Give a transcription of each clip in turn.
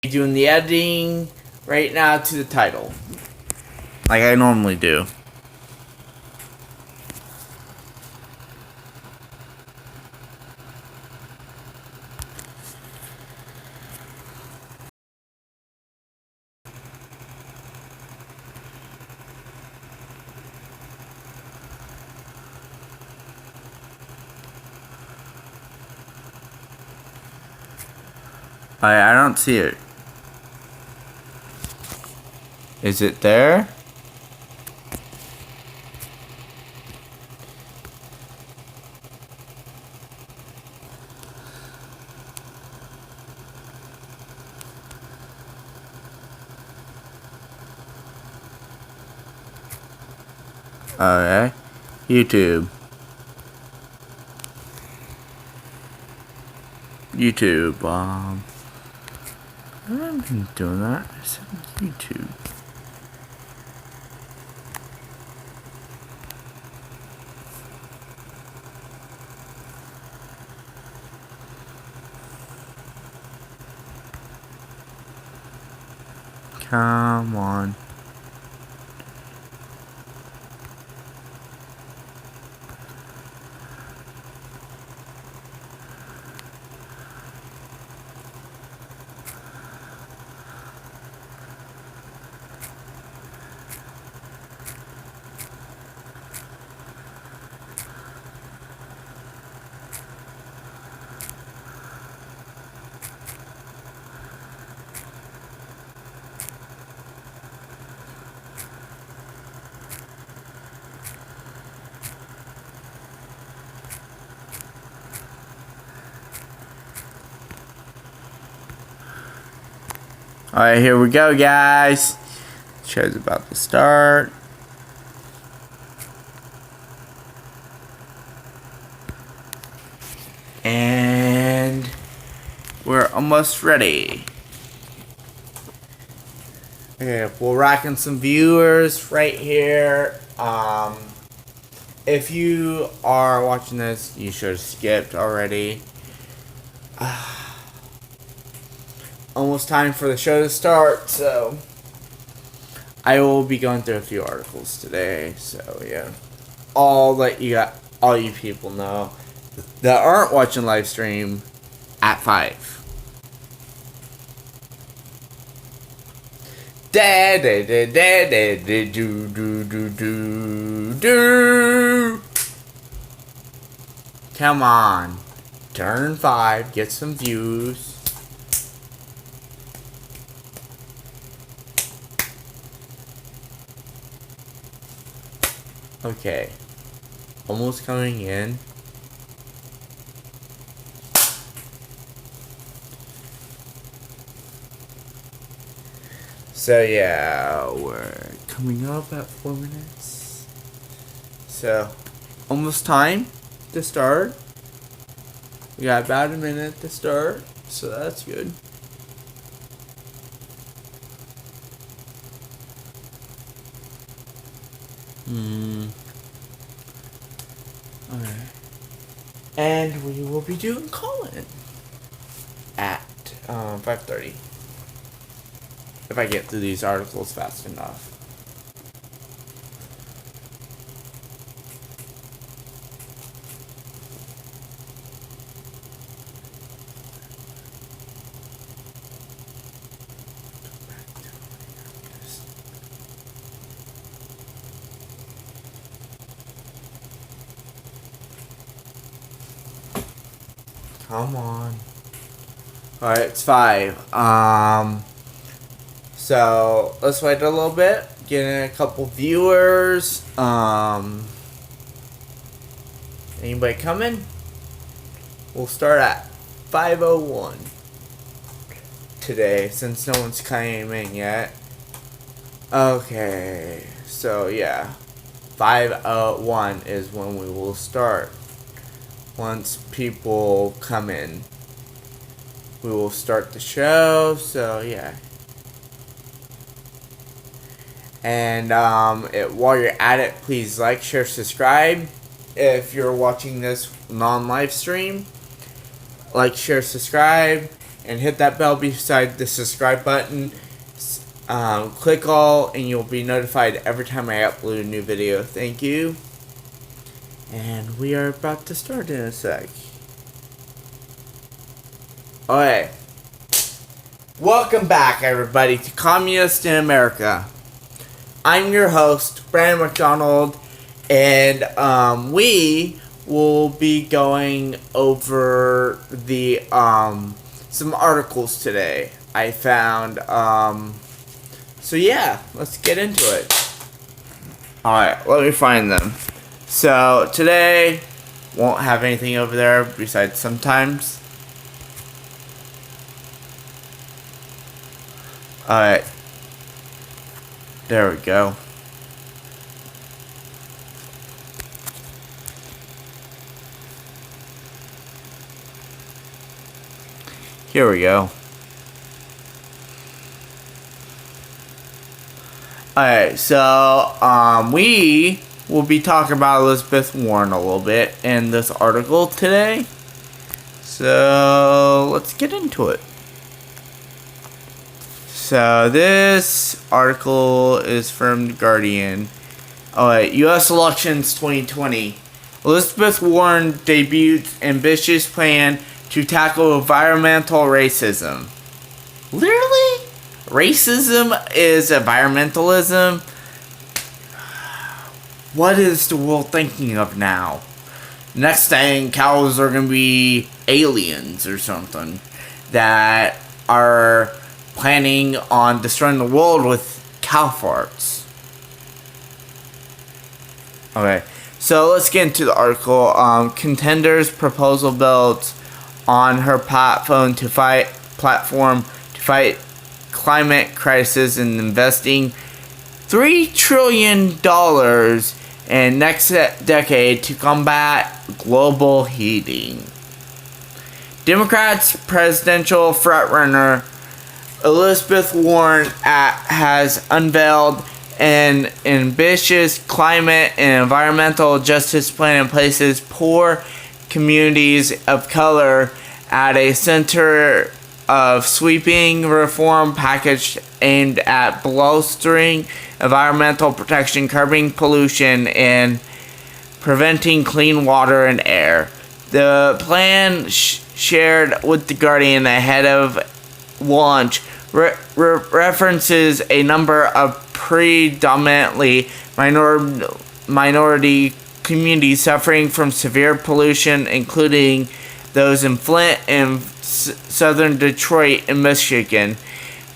doing the editing right now to the title, like I normally do. I don't see it. Is it there? Okay. YouTube. I'm doing that. I said YouTube. Come on. Alright, here we go, guys. Show's about to start. And we're almost ready. Okay, we're rocking some viewers right here. If you are watching this, you should have skipped already. Almost time for the show to start, so I will be going through a few articles today. So yeah, all you people know that aren't watching live stream at 5. Da da da da da da do do do do do. Come on, turn 5, get some views. Okay, almost coming in. So yeah, we're coming up at 4 minutes. So, almost time to start. We got about a minute to start, so that's good. Alright. And we will be doing call-in at 5:30. If I get through these articles fast enough. Come on. Alright, it's 5. So let's wait a little bit. Get in a couple viewers. Anybody coming? We'll start at 5:01 today, since no one's came in yet. Okay, so yeah, 5:01 is when we will start. Once people come in, we will start the show. So yeah. And while you're at it, please like, share, subscribe. If you're watching this non-live stream, like, share, subscribe, and hit that bell beside the subscribe button. Click all and you'll be notified every time I upload a new video. Thank you. And we are about to start in a sec. Alright. Welcome back, everybody, to Communist in America. I'm your host, Brandon McDonald, and we will be going over the some articles today I found. So yeah, let's get into it. Alright, let me find them. So today won't have anything over there besides sometimes. Alright. There we go. Here we go. Alright, so we will be talking about Elizabeth Warren a little bit in this article today. So let's get into it. So this article is from The Guardian. Alright, U.S. elections 2020. Elizabeth Warren debuts ambitious plan to tackle environmental racism. Literally? Racism is environmentalism? What is the world thinking of now? Next thing, cows are going to be aliens or something that are planning on destroying the world with cow farts. Okay, so let's get into the article. Contenders proposal builds on her platform to fight climate crisis and investing $3 trillion in next decade to combat global heating. Democrats presidential frontrunner Elizabeth Warren has unveiled an ambitious climate and environmental justice plan and places poor communities of color at a center of sweeping reform package aimed at bolstering environmental protection, curbing pollution, and preventing clean water and air. The plan shared with The Guardian ahead of launch references a number of predominantly minority communities suffering from severe pollution, including those in Flint and southern Detroit and Michigan,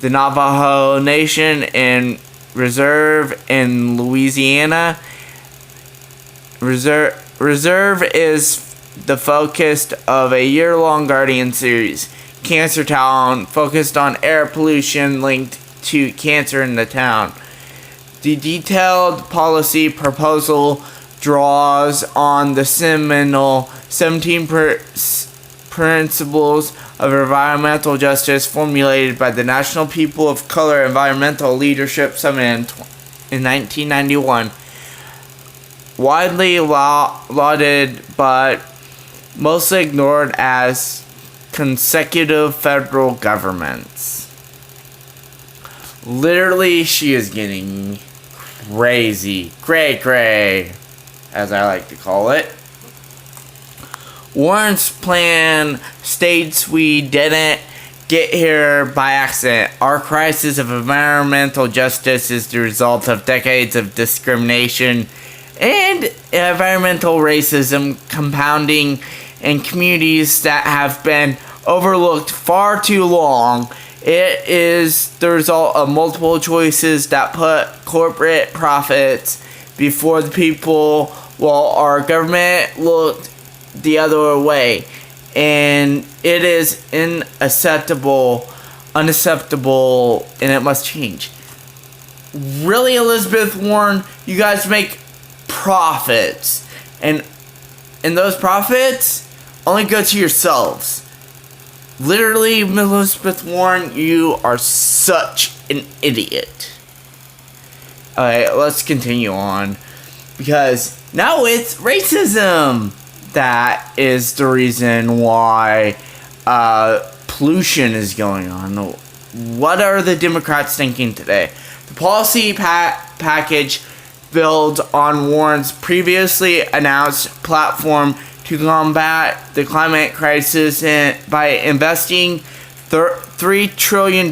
the Navajo Nation and Reserve in Louisiana. Reserve is the focus of a year-long Guardian series, Cancer Town, focused on air pollution linked to cancer in the town. The detailed policy proposal draws on the seminal 17 principles of environmental justice formulated by the National People of Color Environmental Leadership Summit in 1991. Widely lauded but mostly ignored as consecutive federal governments. Literally, she is getting crazy. Cray, as I like to call it. Warren's plan states we didn't get here by accident. Our crisis of environmental justice is the result of decades of discrimination and environmental racism compounding in communities that have been overlooked far too long. It is the result of multiple choices that put corporate profits before the people, while our government looked the other way. And it is unacceptable, and it must change. Really, Elizabeth Warren, you guys make profits, and those profits only go to yourselves. Literally, Elizabeth Warren, you are such an idiot. Alright, let's continue on, because now it's racism that is the reason why pollution is going on. What are the Democrats thinking today? The policy package builds on Warren's previously announced platform to combat the climate crisis by investing $3 trillion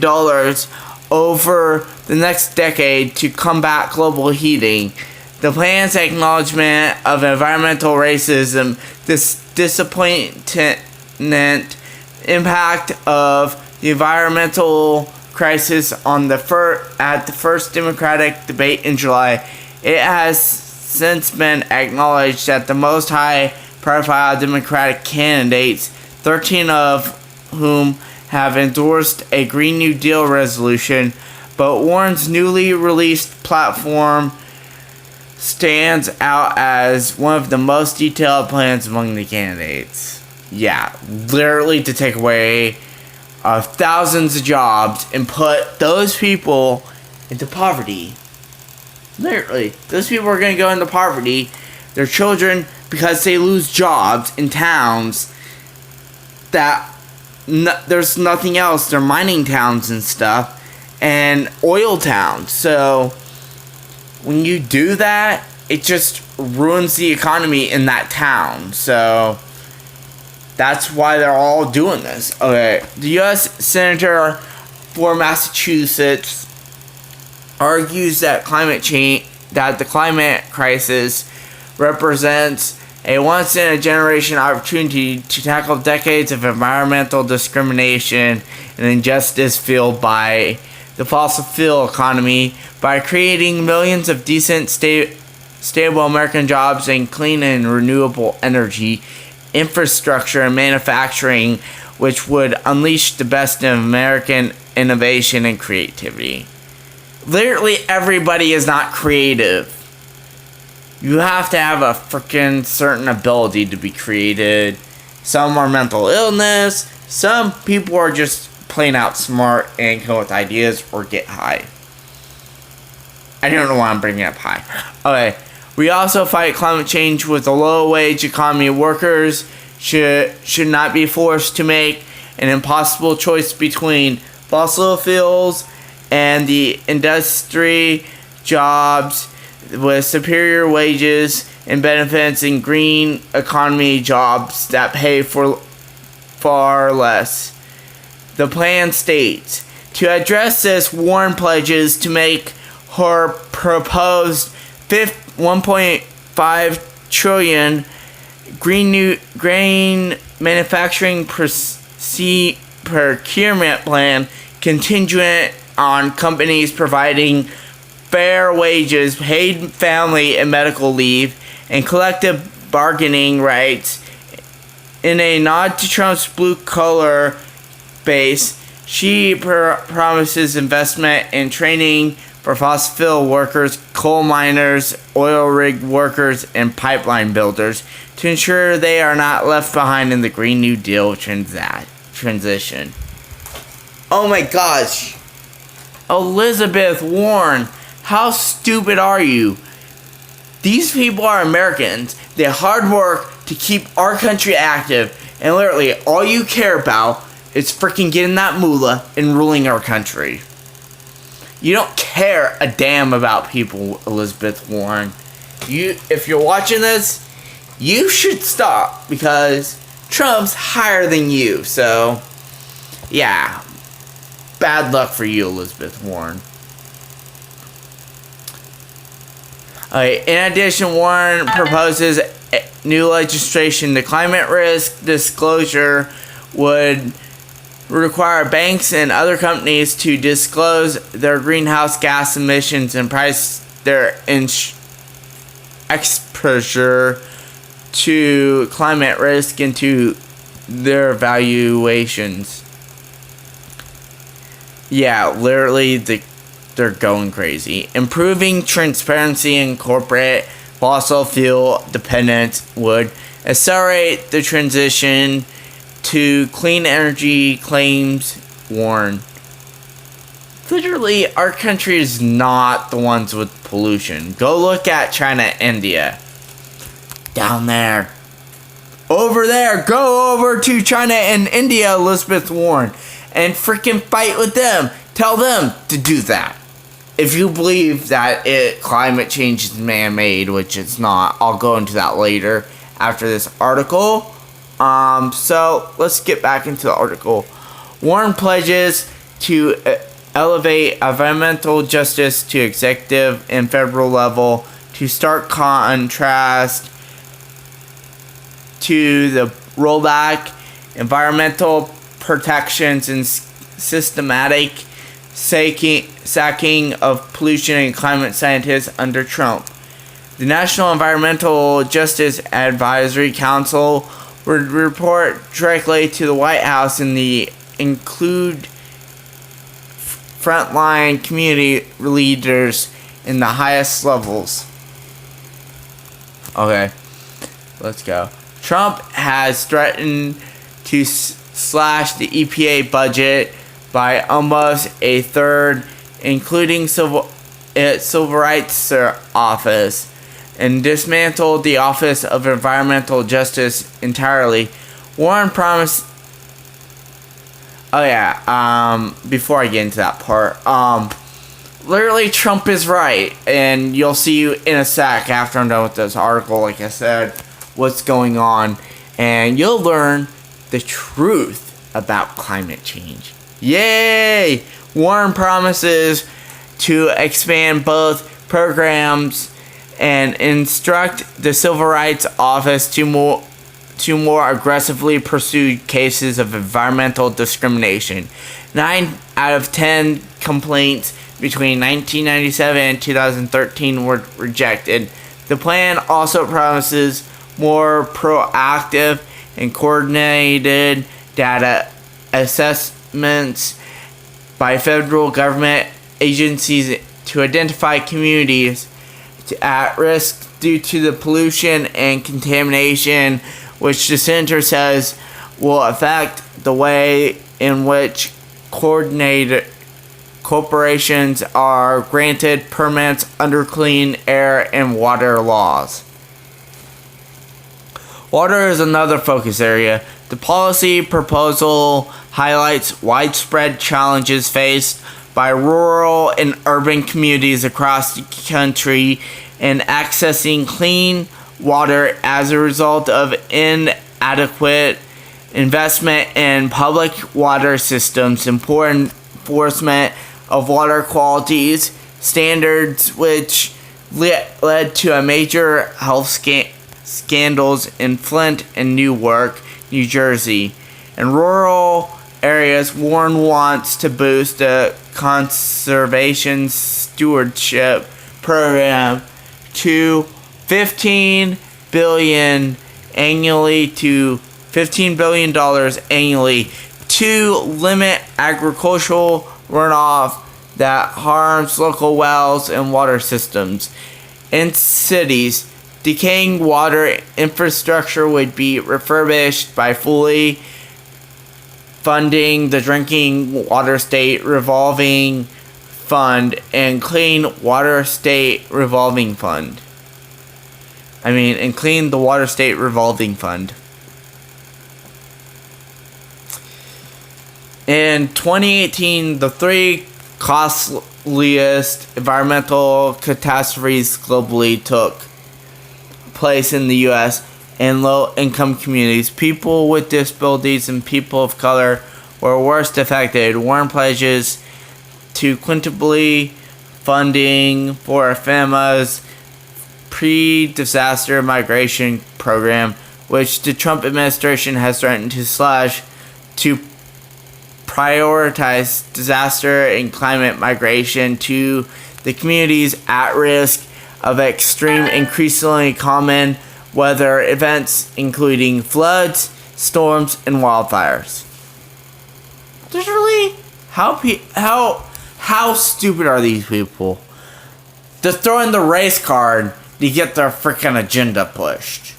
over the next decade to combat global heating. The plan's acknowledgement of environmental racism, this disappointing impact of the environmental crisis on at the first Democratic debate in July. It has since been acknowledged that the most high-profile Democratic candidates, 13 of whom have endorsed a Green New Deal resolution, but Warren's newly released platform stands out as one of the most detailed plans among the candidates. Yeah, literally to take away thousands of jobs and put those people into poverty. Literally, those people are going to go into poverty. Their children, because they lose jobs in towns that there's nothing else. They're mining towns and stuff, and oil towns. So when you do that, it just ruins the economy in that town. So that's why they're all doing this. Okay, the U.S. Senator for Massachusetts argues that the climate crisis represents a once-in-a-generation opportunity to tackle decades of environmental discrimination and injustice fueled by the fossil fuel economy by creating millions of decent, stable American jobs in clean and renewable energy, infrastructure, and manufacturing, which would unleash the best of American innovation and creativity. Literally everybody is not creative. You have to have a freaking certain ability to be creative. Some are mental illness. Some people are just plain out smart and come with ideas or get high. I don't know why I'm bringing up high. Okay. We also fight climate change with a low-wage economy. Workers should not be forced to make an impossible choice between fossil fuels and the industry jobs with superior wages and benefits and green economy jobs that pay for far less. The plan states, to address this, Warren pledges to make her proposed $1.5 trillion green manufacturing procurement plan contingent on companies providing fair wages, paid family and medical leave, and collective bargaining rights. In a nod to Trump's blue-collar base, she promises investment in training for fossil fuel workers, coal miners, oil rig workers, and pipeline builders to ensure they are not left behind in the Green New Deal transition. Oh my gosh. Elizabeth Warren, how stupid are you? These people are Americans. They hard work to keep our country active, and literally all you care about is freaking getting that moolah and ruling our country. You don't care a damn about people, Elizabeth Warren. If you're watching this, you should stop because Trump's higher than you. So, yeah. Bad luck for you, Elizabeth Warren. In addition, Warren proposes new legislation. The climate risk disclosure would require banks and other companies to disclose their greenhouse gas emissions and price their exposure to climate risk into their valuations. Yeah, literally, they're going crazy. Improving transparency in corporate fossil fuel dependence would accelerate the transition to clean energy, claims Warren. Literally, our country is not the ones with pollution. Go look at China, India. Down there. over there. Go over to China and India, Elizabeth Warren, and freaking fight with them. Tell them to do that. If you believe that climate change is man-made, which it's not, I'll go into that later after this article. So let's get back into the article. Warren pledges to elevate environmental justice to executive and federal level, to stark contrast to the rollback environmental protections and systematic sacking of pollution and climate scientists under Trump. The National Environmental Justice Advisory Council would report directly to the White House and include frontline community leaders in the highest levels. Okay, let's go. Trump has threatened to slash the EPA budget by almost a third, including civil rights office, and dismantled the Office of Environmental Justice entirely. Warren promised. Before I get into that part, literally Trump is right, and you'll see in a sec after I'm done with this article, like I said, what's going on, and you'll learn the truth about climate change. Yay! Warren promises to expand both programs and instruct the Civil Rights Office to more aggressively pursue cases of environmental discrimination. 9 out of 10 complaints between 1997 and 2013 were rejected. The plan also promises more proactive and coordinated data assessments by federal government agencies to identify communities at risk due to the pollution and contamination, which the center says will affect the way in which coordinated corporations are granted permits under clean air and water laws. Water is another focus area. The policy proposal highlights widespread challenges faced by rural and urban communities across the country in accessing clean water as a result of inadequate investment in public water systems, poor enforcement of water qualities standards, which led to a major health scandals in Flint and Newark, New Jersey. In rural areas, Warren wants to boost the Conservation Stewardship Program to $15 billion annually to $15 billion annually to limit agricultural runoff that harms local wells and water systems. In cities, decaying water infrastructure would be refurbished by fully funding the Drinking Water State Revolving Fund and Clean Water State Revolving Fund. And Clean the Water State Revolving Fund. In 2018, the 3 costliest environmental catastrophes globally took place in the U.S. and low-income communities. People with disabilities and people of color were worst affected. Warren pledges to quintuply funding for FEMA's pre-disaster migration program, which the Trump administration has threatened to slash, to prioritize disaster and climate migration to the communities at risk of extreme, increasingly common weather events, including floods, storms, and wildfires. Literally, how stupid are these people? They're throwing the race card to get their freaking agenda pushed.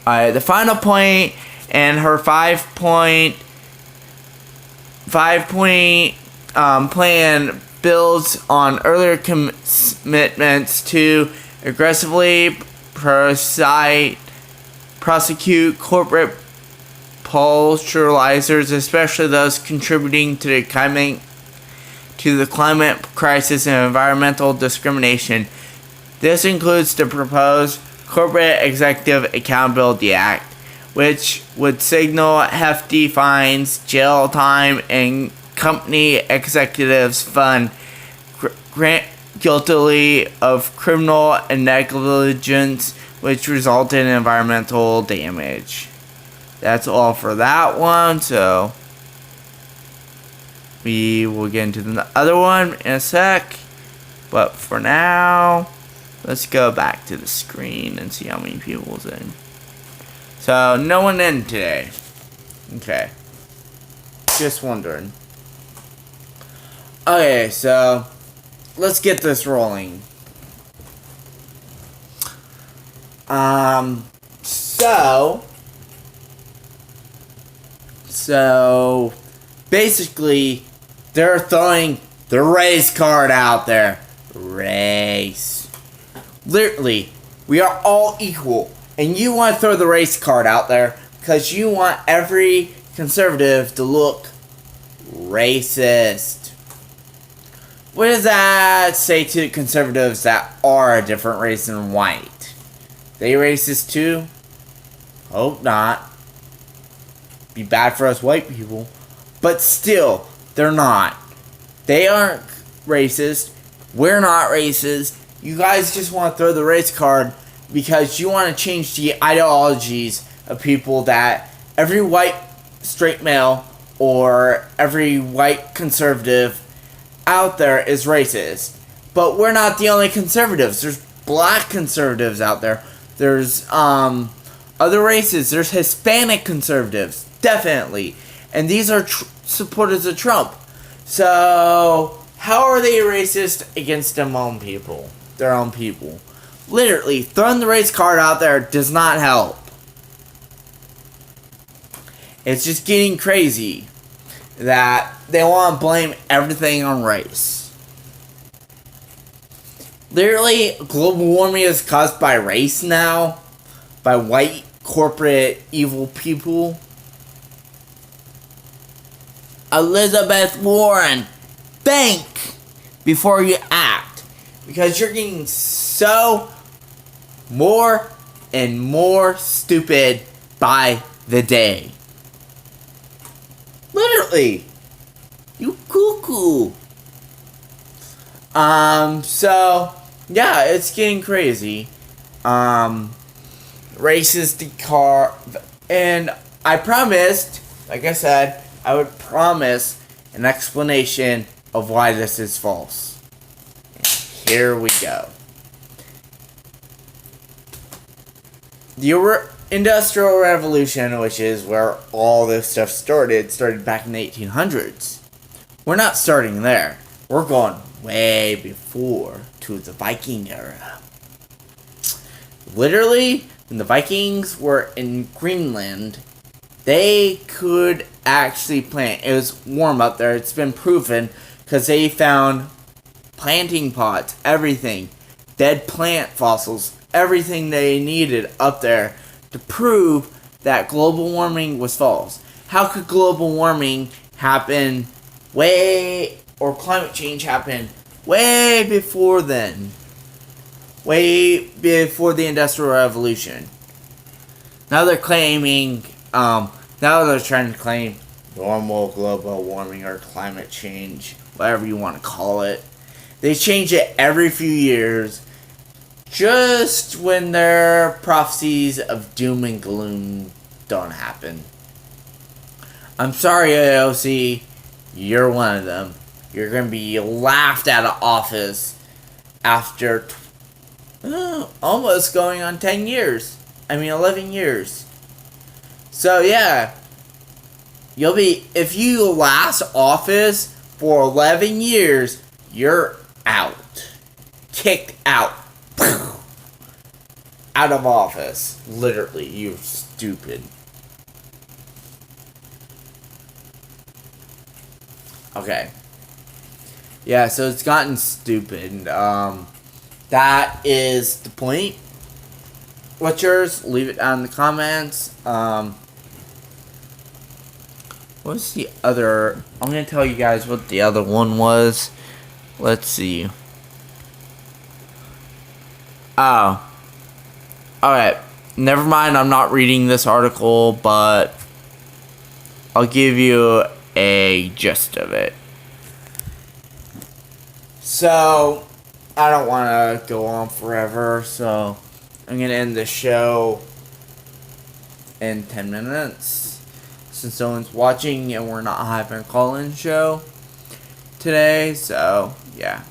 Alright, the final point and her 5-point plan builds on earlier commitments to aggressively prosecute corporate polarizers, especially those contributing to the climate crisis and environmental discrimination. This includes the proposed Corporate Executive Accountability Act, which would signal hefty fines, jail time, and company executives fund guiltily of criminal and negligence, which resulted in environmental damage. That's all for that one, so we will get into the other one in a sec. But for now, let's go back to the screen and see how many people's in. So, no one in today. Okay. Just wondering. Okay, so let's get this rolling. So basically, they're throwing the race card out there. Race. Literally, we are all equal. And you want to throw the race card out there because you want every conservative to look racist. What does that say to conservatives that are a different race than white? They racist too? Hope not. Be bad for us white people. But still, they're not. They aren't racist. We're not racist. You guys just want to throw the race card because you want to change the ideologies of people that every white straight male or every white conservative out there is racist. But we're not the only conservatives. There's black conservatives out there. There's other races. There's Hispanic conservatives, definitely. And these are supporters of Trump. So how are they racist against their own people? Their own people. Literally, throwing the race card out there does not help. It's just getting crazy that they want to blame everything on race. Literally, global warming is caused by race now. By white, corporate, evil people. Elizabeth Warren, think before you act. Because you're getting so more and more stupid by the day. Literally. You cuckoo. So, yeah, it's getting crazy. Racist car. And I promised, like I said, I would promise an explanation of why this is false. And here we go. The Industrial Revolution, which is where all this stuff started back in the 1800s. We're not starting there. We're going way before to the Viking era. Literally, when the Vikings were in Greenland, they could actually plant. It was warm up there. It's been proven because they found planting pots, everything, dead plant fossils, everything they needed up there to prove that global warming was false. How could global warming happen or climate change happen way before then? Way before the Industrial Revolution. Now they're claiming, now they're trying to claim normal global warming or climate change, whatever you want to call it. They change it every few years, just when their prophecies of doom and gloom don't happen. I'm sorry, AOC, you're one of them. You're going to be laughed out of office after almost going on 10 years. 11 years. So yeah, if you last office for 11 years, you're out. Kicked out. Out of office. Literally, you're stupid. Okay. Yeah, so it's gotten stupid. That is the point. what's yours? Leave it down in the comments. What's the other? I'm gonna tell you guys what the other one was. Let's see. Oh. Alright. Never mind, I'm not reading this article, but I'll give you a gist of it. So, I don't want to go on forever, so I'm going to end the show in 10 minutes. Since no one's watching and we're not having a call-in show today, so yeah.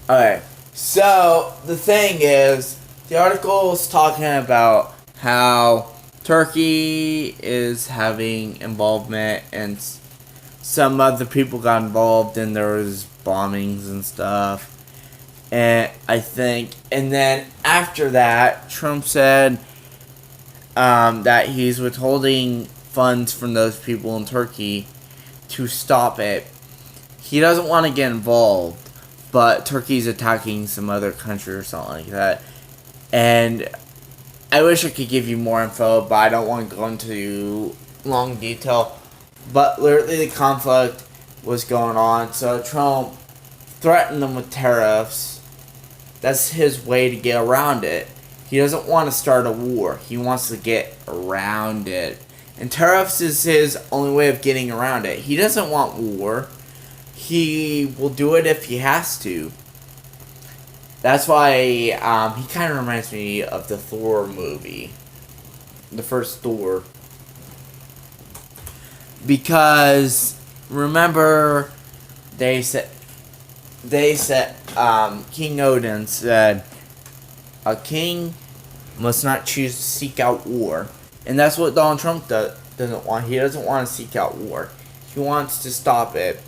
Okay, so the thing is, the article is talking about how Turkey is having involvement and some other people got involved and there was bombings and stuff. And I think, and then after that, Trump said that he's withholding funds from those people in Turkey to stop it. He doesn't want to get involved, but Turkey's attacking some other country or something like that. And I wish I could give you more info, but I don't want to go into long detail. But literally the conflict was going on, so Trump threatened them with tariffs. That's his way to get around it. He doesn't want to start a war. He wants to get around it. And tariffs is his only way of getting around it. He doesn't want war. He will do it if he has to. That's why he kind of reminds me of the Thor movie. The first Thor. Because, remember, they said King Odin said, a king must not choose to seek out war. And that's what Donald Trump doesn't want. He doesn't want to seek out war. He wants to stop it.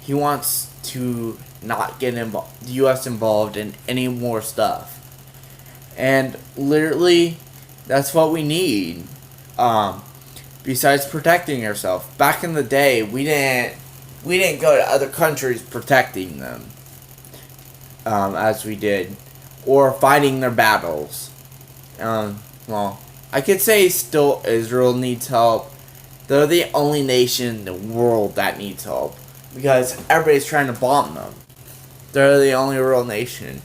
He wants to not get the U.S. involved in any more stuff. And literally, that's what we need. Besides protecting ourselves. Back in the day, we didn't go to other countries protecting them. As we did. Or fighting their battles. Well, I could say still Israel needs help. They're the only nation in the world that needs help. Because everybody's trying to bomb them. They're the only real nation.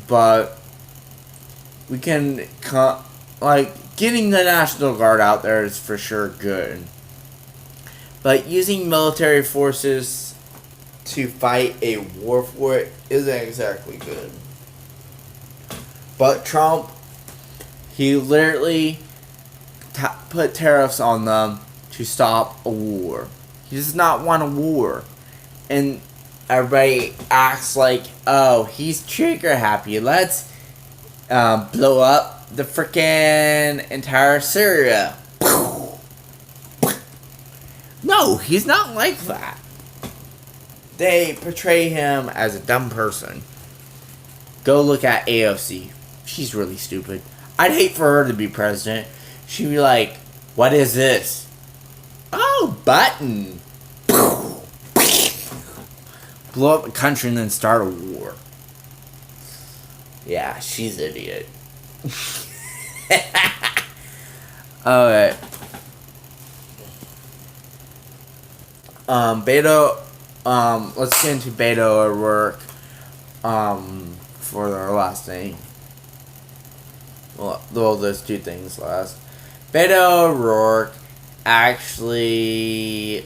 But we can, getting the National Guard out there is for sure good. But using military forces to fight a war for it isn't exactly good. But Trump, he literally put tariffs on them to stop a war. He does not want a war. And everybody acts like, oh, he's trigger happy. Let's blow up the freaking entire Syria. No, he's not like that. They portray him as a dumb person. Go look at AOC. She's really stupid. I'd hate for her to be president. She'd be like, what is this? Oh, button. Blow up a country and then start a war. Yeah, she's an idiot. Alright. Beto, let's get into Beto O'Rourke, for our last thing. Well, there's two things last. Beto O'Rourke actually,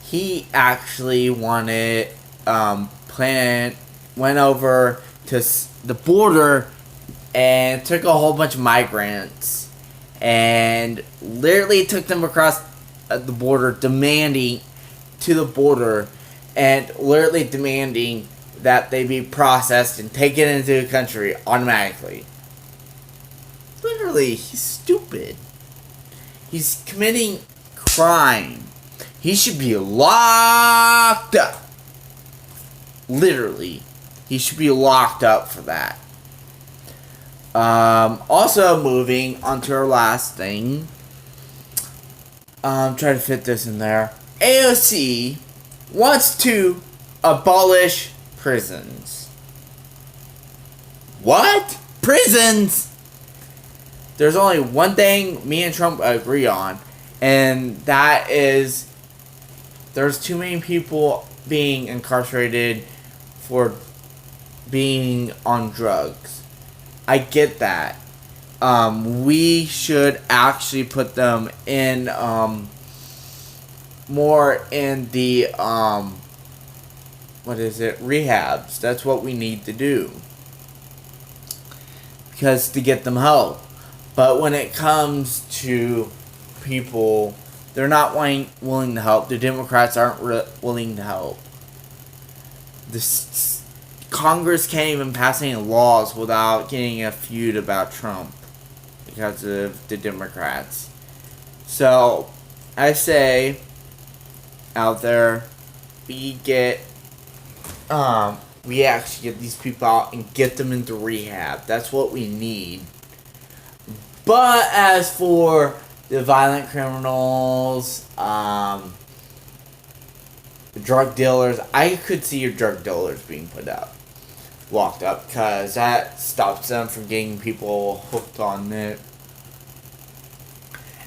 he actually wanted, went over to the border and took a whole bunch of migrants and literally took them across the border, demanding to the border and literally demanding that they be processed and taken into the country automatically. Literally, he's stupid. He's committing crime. He should be locked up. Literally. He should be locked up for that. Also, moving on to our last thing. try to fit this in there. AOC wants to abolish prisons. What? Prisons? There's only one thing me and Trump agree on, and that is there's too many people being incarcerated for being on drugs. I get that. We should actually put them in more in the rehabs. That's what we need to do, because to get them help. But when it comes to people, they're not willing to help. The Democrats aren't willing to help. Congress can't even pass any laws without getting a feud about Trump because of the Democrats. So, I say out there, we actually get these people out and get them into rehab. That's what we need. But as for the violent criminals, drug dealers, I could see your drug dealers being locked up, because that stops them from getting people hooked on it.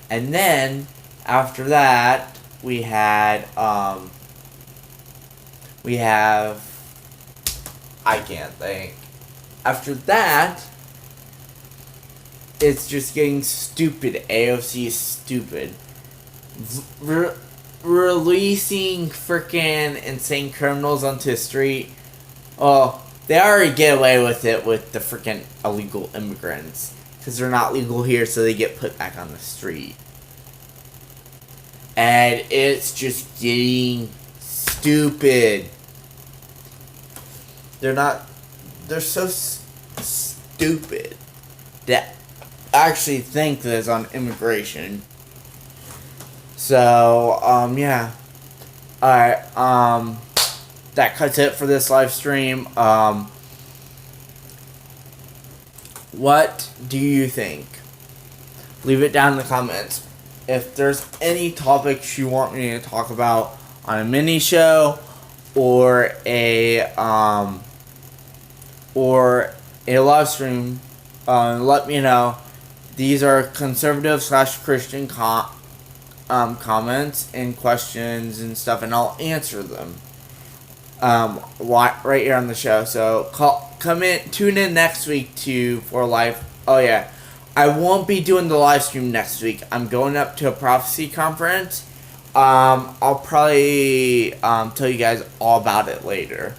And then after that, we have I can't think. After that, it's just getting stupid. AOC is stupid. Releasing freaking insane criminals onto the street. Oh, they already get away with it with the freaking illegal immigrants, because they're not legal here, so they get put back on the street. And it's just getting stupid. They're so stupid that actually think this on immigration. So, yeah. Alright, that cuts it for this live stream. What do you think? Leave it down in the comments. If there's any topics you want me to talk about on a mini show or a live stream, let me know. These are conservative/Christian comments and questions and stuff, and I'll answer them right here on the show. So tune in next week for live. Oh yeah, I won't be doing the live stream next week. I'm going up to a prophecy conference. I'll probably tell you guys all about it later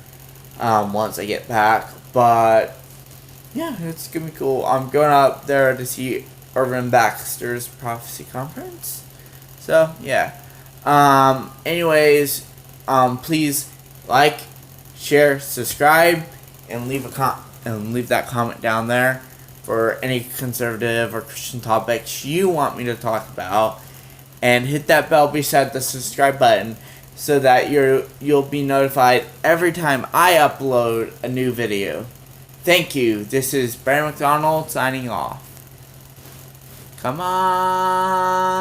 once I get back. But yeah, it's gonna be cool. I'm going up there to see Irvin Baxter's prophecy conference. So yeah. Anyways, please like, share, subscribe, and leave that comment down there for any conservative or Christian topics you want me to talk about, and hit that bell beside the subscribe button so that you'll be notified every time I upload a new video. Thank you. This is Brandon McDonald signing off. Come on.